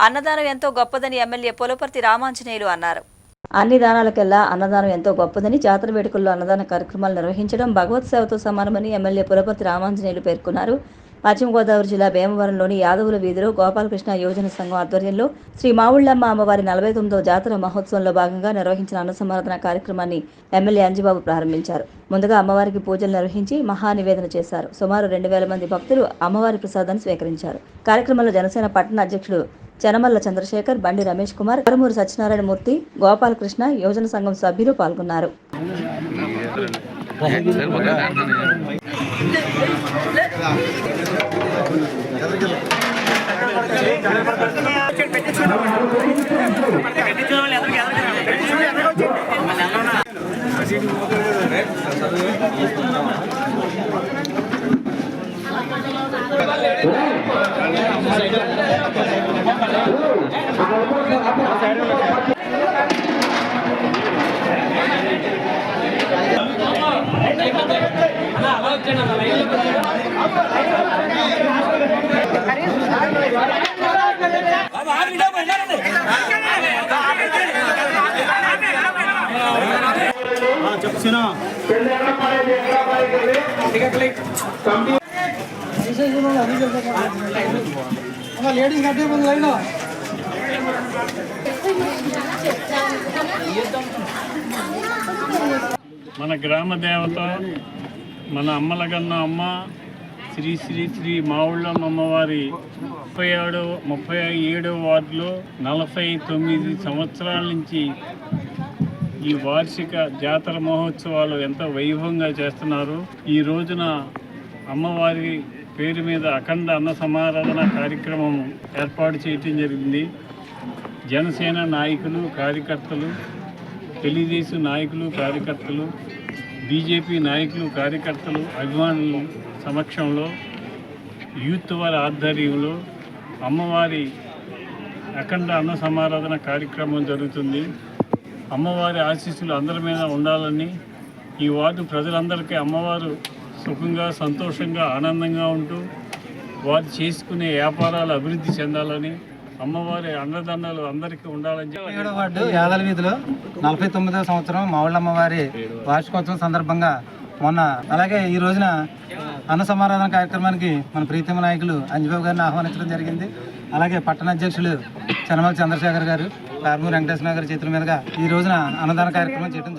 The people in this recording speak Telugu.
అన్నదానం ఎంతో గొప్పదని ఎమ్మెల్యే పులపర్తి రామాంజనేయులు అన్నారు. అన్ని దానాలకెల్లా అన్నదానం ఎంతో గొప్పదని, జాతర వేడుకల్లో అన్నదాన కార్యక్రమాలు నిర్వహించడం భగవత్ సేవతో సమానమని ఎమ్మెల్యే పులపర్తి రామాంజనేయులు పేర్కొన్నారు. పశ్చిమ గోదావరి జిల్లా భీమవరంలోని యాదవుల వీధిలో గోపాలకృష్ణ యోజన సంఘం ఆధ్వర్యంలో శ్రీ మావుళ్లమ్మ అమ్మవారి 49వ జాతర మహోత్సవంలో భాగంగా నిర్వహించిన అన్న సమారాధన కార్యక్రమాన్ని ఎమ్మెల్యే అంజిబాబు ప్రారంభించారు. ముందుగా అమ్మవారికి పూజలు నిర్వహించి మహానివేదన చేశారు. సుమారు 2000 మంది భక్తులు అమ్మవారి ప్రసాదాన్ని స్వీకరించారు. కార్యక్రమంలో జనసేన పట్టణ అధ్యక్షుడు చెనమల్ల చంద్రశేఖర్, బండి రమేష్ కుమార్, కరమూరు సత్యనారాయణ మూర్తి, గోపాలకృష్ణ యోజన సంఘం సభ్యులు పాల్గొన్నారు. మన గ్రామ దేవత మన అమ్మలగన్న అమ్మ శ్రీ శ్రీ శ్రీ మావుళ్ళమ్మ అమ్మవారి 37వ వార్డులో 49 సంవత్సరాల నుంచి ఈ వార్షిక జాతర మహోత్సవాలు ఎంతో వైభవంగా చేస్తున్నారు. ఈ రోజున అమ్మవారి పేరు మీద అఖండ అన్న సమారాధన కార్యక్రమం ఏర్పాటు చేయటం జరిగింది. జనసేన నాయకులు, కార్యకర్తలు, తెలుగుదేశం నాయకులు, కార్యకర్తలు, బీజేపీ నాయకులు, కార్యకర్తలు, అభిమానులు సమక్షంలో యూత్ వారి ఆధ్వర్యంలో అమ్మవారి అఖండ అన్న సమారాధన కార్యక్రమం జరుగుతుంది. అమ్మవారి ఆశీస్సులు అందరి మీద ఉండాలని, ఈ వార్డు ప్రజలందరికీ అమ్మవారు సుఖంగా, సంతోషంగా, ఆనందంగా ఉంటూ వారు చేసుకునే వ్యాపారాలు అభివృద్ధి చెందాలని, అమ్మవారి అండదండలు అందరికీ ఉండాలని చెప్పి 7వ వార్డు యాదల వీధిలో 49వ సంవత్సరం మావుళ్ళమ్మవారి వార్షికోత్సవం సందర్భంగా మొన్న అలాగే ఈ రోజున అన్న సమారాధన కార్యక్రమానికి మన ప్రీతమ నాయకులు అంజిబాబు గారిని ఆహ్వానించడం జరిగింది. అలాగే పట్టణ అధ్యక్షులు చెనమల చంద్రశేఖర్ గారు, కార్మూరు వెంకటేశ్వర గారి చేతుల మీదుగా ఈ రోజున అన్నదాన కార్యక్రమం చేయడం